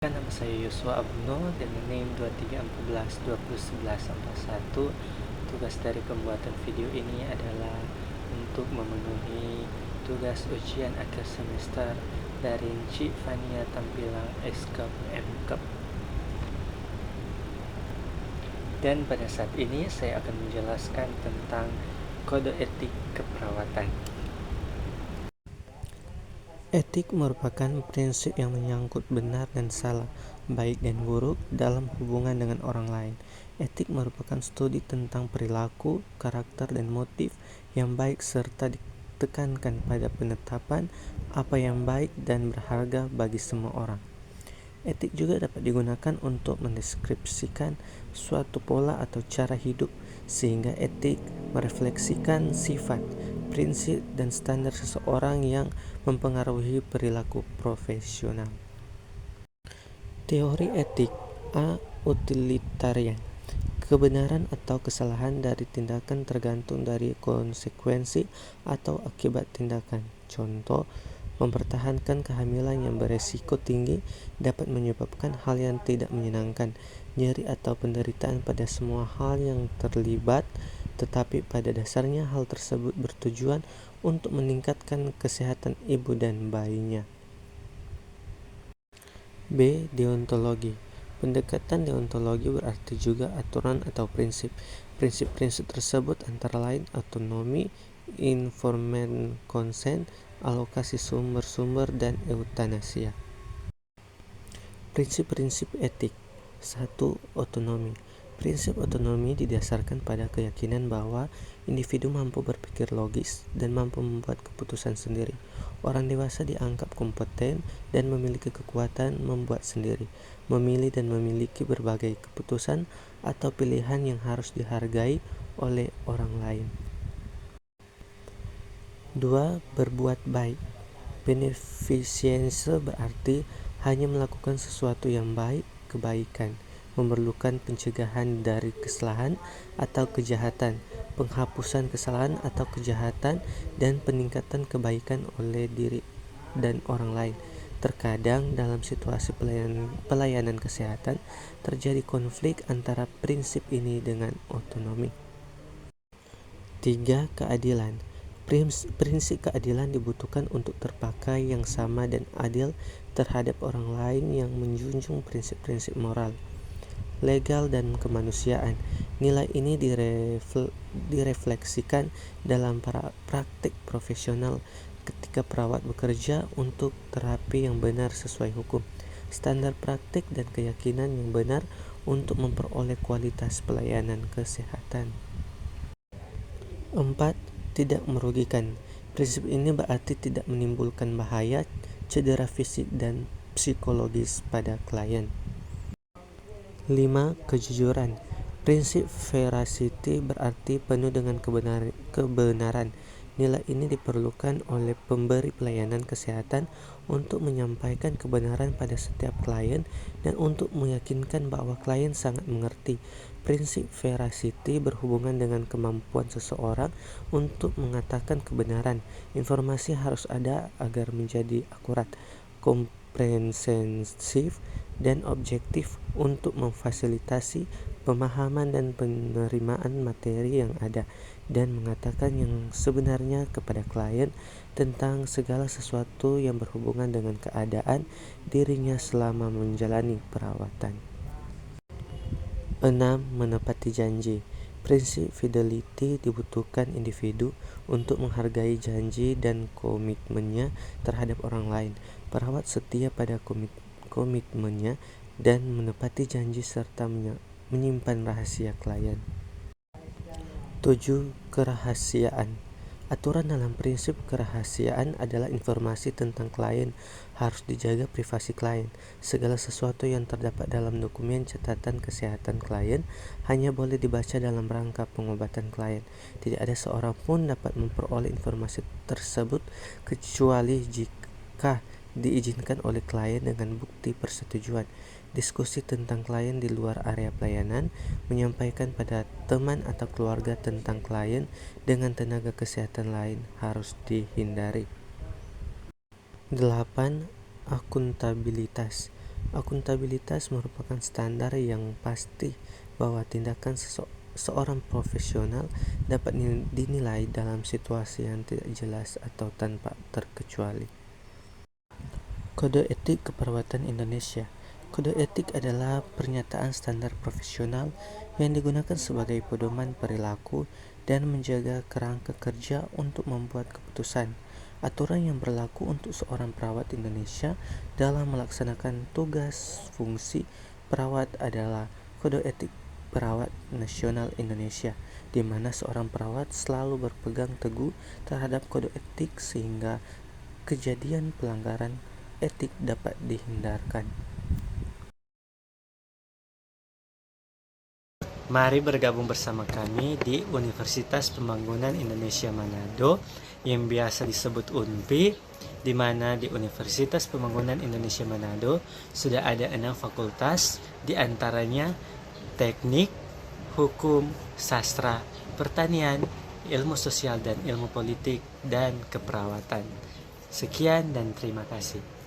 Nama saya Yosua Abno dengan NIM 2314201141. Tugas dari pembuatan video ini adalah untuk memenuhi tugas ujian akhir semester dari Cik Fania Tampilang Eskap MKep. Dan pada saat ini saya akan menjelaskan tentang kode etik keperawatan. Etik merupakan prinsip yang menyangkut benar dan salah, baik dan buruk dalam hubungan dengan orang lain. Etik merupakan studi tentang perilaku, karakter, dan motif yang baik serta ditekankan pada penetapan apa yang baik dan berharga bagi semua orang. Etik juga dapat digunakan untuk mendeskripsikan suatu pola atau cara hidup, sehingga etik merefleksikan sifat, prinsip, dan standar seseorang yang mempengaruhi perilaku profesional. Teori etik A. Utilitarian. Kebenaran atau kesalahan dari tindakan tergantung dari konsekuensi atau akibat tindakan. Contoh, mempertahankan kehamilan yang beresiko tinggi dapat menyebabkan hal yang tidak menyenangkan, nyeri atau penderitaan pada semua hal yang terlibat, tetapi pada dasarnya hal tersebut bertujuan untuk meningkatkan kesehatan ibu dan bayinya. B. Deontologi. Pendekatan deontologi berarti juga aturan atau prinsip. Prinsip-prinsip tersebut antara lain autonomi, informed consent, alokasi sumber-sumber, dan eutanasia. Prinsip-prinsip etik. 1. Otonomi. Prinsip otonomi didasarkan pada keyakinan bahwa individu mampu berpikir logis dan mampu membuat keputusan sendiri. Orang dewasa dianggap kompeten dan memiliki kekuatan membuat sendiri, memilih dan memiliki berbagai keputusan atau pilihan yang harus dihargai oleh orang lain. 2. Berbuat baik. Beneficence berarti hanya melakukan sesuatu yang baik, kebaikan, memerlukan pencegahan dari kesalahan atau kejahatan, penghapusan kesalahan atau kejahatan, dan peningkatan kebaikan oleh diri dan orang lain. Terkadang dalam situasi pelayanan kesehatan terjadi konflik antara prinsip ini dengan otonomi. 3. Keadilan. Prinsip keadilan dibutuhkan untuk terpakai yang sama dan adil terhadap orang lain yang menjunjung prinsip-prinsip moral, legal, dan kemanusiaan. Nilai ini direfleksikan dalam praktik profesional ketika perawat bekerja untuk terapi yang benar sesuai hukum, standar praktik, dan keyakinan yang benar untuk memperoleh kualitas pelayanan kesehatan. 4. Tidak merugikan. Prinsip ini berarti tidak menimbulkan bahaya, cedera fisik, dan psikologis pada klien. 5. Kejujuran. Prinsip veracity berarti penuh dengan kebenaran. Nilai ini diperlukan oleh pemberi pelayanan kesehatan untuk menyampaikan kebenaran pada setiap klien dan untuk meyakinkan bahwa klien sangat mengerti. Prinsip veracity berhubungan dengan kemampuan seseorang untuk mengatakan kebenaran. Informasi harus ada agar menjadi akurat, komprehensif, dan objektif untuk memfasilitasi pemahaman dan penerimaan materi yang ada, dan mengatakan yang sebenarnya kepada klien tentang segala sesuatu yang berhubungan dengan keadaan dirinya selama menjalani perawatan. 6. Menepati janji. Prinsip fidelity dibutuhkan individu untuk menghargai janji dan komitmennya terhadap orang lain. Perawat setia pada komitmennya dan menepati janji serta menyimpan rahasia klien. 7. Kerahasiaan. Aturan dalam prinsip kerahasiaan adalah informasi tentang klien harus dijaga privasi klien. Segala sesuatu yang terdapat dalam dokumen catatan kesehatan klien hanya boleh dibaca dalam rangka pengobatan klien. Tidak ada seorang pun dapat memperoleh informasi tersebut kecuali jika diizinkan oleh klien dengan bukti persetujuan. Diskusi tentang klien di luar area pelayanan, menyampaikan pada teman atau keluarga tentang klien dengan tenaga kesehatan lain harus dihindari. 8. Akuntabilitas. Akuntabilitas merupakan standar yang pasti bahwa tindakan seorang profesional dapat dinilai dalam situasi yang tidak jelas atau tanpa terkecuali. Kode Etik Keperawatan Indonesia. Kode etik adalah pernyataan standar profesional yang digunakan sebagai pedoman perilaku dan menjaga kerangka kerja untuk membuat keputusan. Aturan yang berlaku untuk seorang perawat Indonesia dalam melaksanakan tugas fungsi perawat adalah Kode Etik Perawat Nasional Indonesia, di mana seorang perawat selalu berpegang teguh terhadap kode etik sehingga kejadian pelanggaran etik dapat dihindarkan. Mari bergabung bersama kami di Universitas Pembangunan Indonesia Manado yang biasa disebut UNPI, di mana di Universitas Pembangunan Indonesia Manado sudah ada 6 fakultas, di antaranya teknik, hukum, sastra, pertanian, ilmu sosial dan ilmu politik, dan keperawatan. Sekian dan terima kasih.